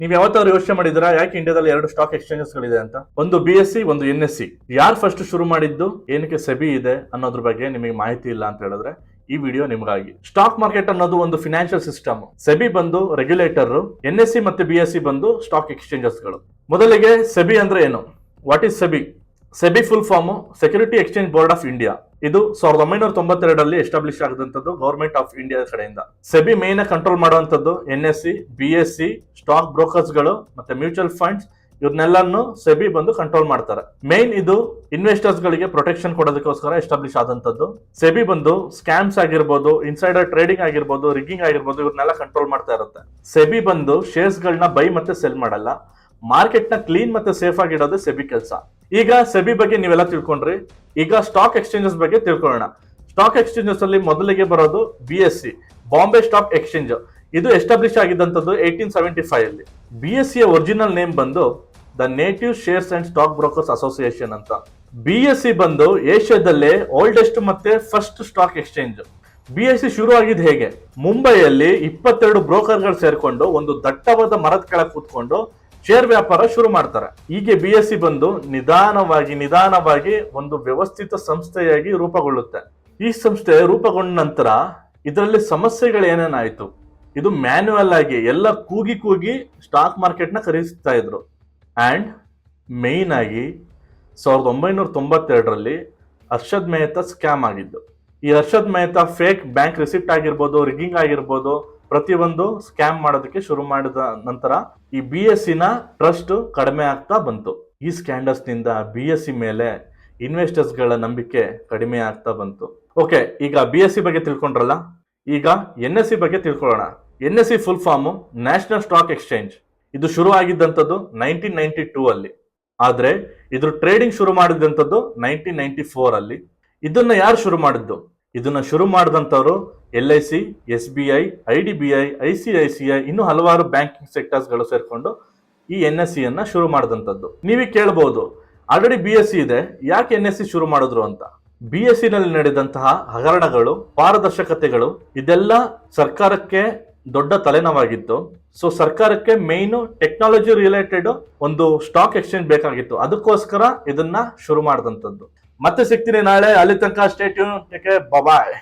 ನೀವು ಯಾವತ್ತಾದ್ರೂ ಯೋಚನೆ ಮಾಡಿದ್ರಾ ಯಾಕೆ ಇಂಡಿಯಾದಲ್ಲಿ ಎರಡು ಸ್ಟಾಕ್ ಎಕ್ಸ್ಚೇಂಜಸ್ ಗಳಿದೆ ಅಂತ? ಒಂದು BSE, ಒಂದು NSE. ಯಾರು ಫಸ್ಟ್ ಶುರು ಮಾಡಿದ್ದು, ಏನಕ್ಕೆ ಸೆಬಿ ಇದೆ ಅನ್ನೋದ್ರ ಬಗ್ಗೆ ನಿಮಗೆ ಮಾಹಿತಿ ಇಲ್ಲ ಅಂತ ಹೇಳಿದ್ರೆ ಈ ವಿಡಿಯೋ ನಿಮಗಾಗಿ. ಸ್ಟಾಕ್ ಮಾರ್ಕೆಟ್ ಅನ್ನೋದು ಒಂದು ಫಿನಾನ್ಷಿಯಲ್ ಸಿಸ್ಟಮ್. ಸೆಬಿ ಬಂದು ರೆಗ್ಯುಲೇಟರ್, NSE ಮತ್ತೆ BSE ಬಂದು ಸ್ಟಾಕ್ ಎಕ್ಸ್ಚೇಂಜಸ್ ಗಳು. ಮೊದಲಿಗೆ ಸೆಬಿ ಅಂದ್ರೆ ಏನು? What is SEBI? SEBI full form security exchange board of India. ಇದು 1992 ಎಸ್ಟಾಬ್ಲಿಷ್ ಆಗಿದಂತದ್ದು ಗವರ್ಮೆಂಟ್ ಆಫ್ ಇಂಡಿಯಾ ಕಡೆಯಿಂದ. ಸೆಬಿ ಮೇನ್ ಕಂಟ್ರೋಲ್ ಮಾಡುವಂತದ್ದು NSE, BSE, ಸ್ಟಾಕ್ ಬ್ರೋಕರ್ಸ್ ಗಳು ಮತ್ತೆ ಮ್ಯೂಚುವಲ್ ಫಂಡ್ಸ್, ಇವ್ರನ್ನೆಲ್ಲಾನು ಸೆಬಿ ಬಂದು ಕಂಟ್ರೋಲ್ ಮಾಡ್ತಾರೆ. ಮೇನ್ ಇದು ಇನ್ವೆಸ್ಟರ್ಸ್ ಗಳಿಗೆ ಪ್ರೊಟೆಕ್ಷನ್ ಕೊಡೋದಕ್ಕೋಸ್ಕರ ಎಸ್ಟಾಬ್ಲಿಷ್ ಆದಂತದ್ದು. ಸೆಬಿ ಬಂದು ಸ್ಕ್ಯಾಮ್ಸ್ ಆಗಿರ್ಬೋದು, ಇನ್ಸೈಡರ್ ಟ್ರೇಡಿಂಗ್ ಆಗಿರ್ಬೋದು, ರಿಗ್ಗಿಂಗ್ ಆಗಿರ್ಬೋದು, ಇವ್ರನ್ನೆಲ್ಲ ಕಂಟ್ರೋಲ್ ಮಾಡ್ತಾ ಇರುತ್ತೆ. ಸೆಬಿ ಬಂದು ಶೇರ್ಸ್ ಗಳನ್ನ ಬೈ ಮತ್ತೆ ಸೆಲ್ ಮಾಡಲ್ಲ. ಮಾರ್ಕೆಟ್ ನ ಕ್ಲೀನ್ ಮತ್ತೆ ಸೇಫ್ ಆಗಿಡೋದು ಸೆಬಿ ಕೆಲಸ. ಈಗ ಸೆಬಿ ಬಗ್ಗೆ ನೀವೆಲ್ಲ ತಿಳ್ಕೊಂಡ್ರಿ. ಈಗ ಸ್ಟಾಕ್ ಎಕ್ಸ್ಚೇಂಜಸ್ ಬಗ್ಗೆ ತಿಳ್ಕೊಳ್ಳೋಣ. ಸ್ಟಾಕ್ ಎಕ್ಸ್ಚೇಂಜಸ್ ಅಲ್ಲಿ ಮೊದಲಿಗೆ ಬರೋದು BSE, ಬಾಂಬೆ ಸ್ಟಾಕ್ ಎಕ್ಸ್ಚೇಂಜ್. ಇದು ಎಸ್ಟಾಬ್ಲಿಷ್ ಆಗಿದ್ದಂಥದ್ದು 1875 ಅಲ್ಲಿ. BSE ಒರಿಜಿನಲ್ ನೇಮ್ ಬಂದು the native shares and stock brokers association ಅಂತ. BSE ಬಂದು ಏಷ್ಯಾದಲ್ಲೇ ಓಲ್ಡೆಸ್ಟ್ ಮತ್ತೆ ಫಸ್ಟ್ ಸ್ಟಾಕ್ ಎಕ್ಸ್ಚೇಂಜ್. BSE ಶುರು ಆಗಿದ್ದು ಹೇಗೆ? ಮುಂಬೈಯಲ್ಲಿ 22 ಬ್ರೋಕರ್ಗಳು ಸೇರ್ಕೊಂಡು ಒಂದು ದಟ್ಟವಾದ ಮರದ ಕೆಳಗೆ ಕೂತ್ಕೊಂಡು ಶೇರ್ ವ್ಯಾಪಾರ ಶುರು ಮಾಡ್ತಾರೆ. ಹೀಗೆ BSE ಬಂದು ನಿಧಾನವಾಗಿ ಒಂದು ವ್ಯವಸ್ಥಿತ ಸಂಸ್ಥೆಯಾಗಿ ರೂಪುಗೊಳ್ಳುತ್ತೆ. ಈ ಸಂಸ್ಥೆ ರೂಪುಗೊಂಡ ನಂತರ ಇದರಲ್ಲಿ ಸಮಸ್ಯೆಗಳು ಏನೇನಾಯ್ತು? ಇದು ಮ್ಯಾನ್ಯುವಲ್ ಆಗಿ ಎಲ್ಲ ಕೂಗಿ ಸ್ಟಾಕ್ ಮಾರ್ಕೆಟ್ ನ ಖರೀದಿಸ್ತಾ ಇದ್ರು. ಅಂಡ್ ಮೇನ್ ಆಗಿ 1992 ಹರ್ಷದ್ ಮೆಹ್ತಾ ಸ್ಕ್ಯಾಮ್ ಆಗಿದ್ದು. ಈ Harshad Mehta fake bank receipt ಆಗಿರ್ಬೋದು, ರಿಗ್ಗಿಂಗ್ ಆಗಿರ್ಬೋದು, ಪ್ರತಿಯೊಂದು ಸ್ಕ್ಯಾಮ್ ಮಾಡೋದಕ್ಕೆ ಶುರು ಮಾಡಿದ ನಂತರ ಈ BSE ನ ಟ್ರಸ್ಟ್ ಕಡಿಮೆ ಆಗ್ತಾ ಬಂತು. ಈ ಸ್ಕ್ಯಾಂಡಲ್ಸ್ ನಿಂದ BSE ಮೇಲೆ ಇನ್ವೆಸ್ಟರ್ಸ್ ಗಳ ನಂಬಿಕೆ ಕಡಿಮೆ ಆಗ್ತಾ ಬಂತು. ಓಕೆ, ಈಗ BSE ಬಗ್ಗೆ ತಿಳ್ಕೊಂಡ್ರಲ್ಲ, ಈಗ NSE ಬಗ್ಗೆ ತಿಳ್ಕೊಳ್ಳೋಣ. NSE full form national stock exchange. ಇದು ಶುರು ಆಗಿದ್ದಂಥದ್ದು 1992 ಅಲ್ಲಿ. ಆದ್ರೆ ಇದ್ರ ಟ್ರೇಡಿಂಗ್ ಶುರು ಮಾಡಿದಂಥದ್ದು 1994 ಅಲ್ಲಿ. ಇದನ್ನ ಯಾರು ಶುರು ಮಾಡಿದ್ದು? ಇದನ್ನ ಶುರು ಮಾಡಿದಂಥವ್ರು LIC, SBI, IDBI, ICICI, ಇನ್ನೂ ಹಲವಾರು ಬ್ಯಾಂಕಿಂಗ್ ಸೆಕ್ಟರ್ಸ್ ಗಳು ಸೇರ್ಕೊಂಡು ಈ NSE ಅನ್ನ ಶುರು ಮಾಡಿದಂಥದ್ದು. ನೀವೇ ಕೇಳಬಹುದು, ಆಲ್ರೆಡಿ BSE ಇದೆ, ಯಾಕೆ NSE ಶುರು ಮಾಡಿದ್ರು ಅಂತ. BSE ನಲ್ಲಿ ನಡೆದಂತಹ ಹಗರಣಗಳು, ಪಾರದರ್ಶಕತೆಗಳು, ಇದೆಲ್ಲ ಸರ್ಕಾರಕ್ಕೆ ದೊಡ್ಡ ತಲೆನೋವಾಗಿತ್ತು. ಸೊ ಸರ್ಕಾರಕ್ಕೆ ಮೇನ್ ಟೆಕ್ನಾಲಜಿ ರಿಲೇಟೆಡ್ ಒಂದು ಸ್ಟಾಕ್ ಎಕ್ಸ್ಚೇಂಜ್ ಬೇಕಾಗಿತ್ತು. ಅದಕ್ಕೋಸ್ಕರ ಇದನ್ನ ಶುರು ಮಾಡಿದಂಥದ್ದು. ಮತ್ತೆ ಸಿಗ್ತೀನಿ ನಾಳೆ. ಅಲ್ಲಿ ತನಕ ಸ್ಟೇ ಟ್ಯೂನ್. ಬಾಯ್.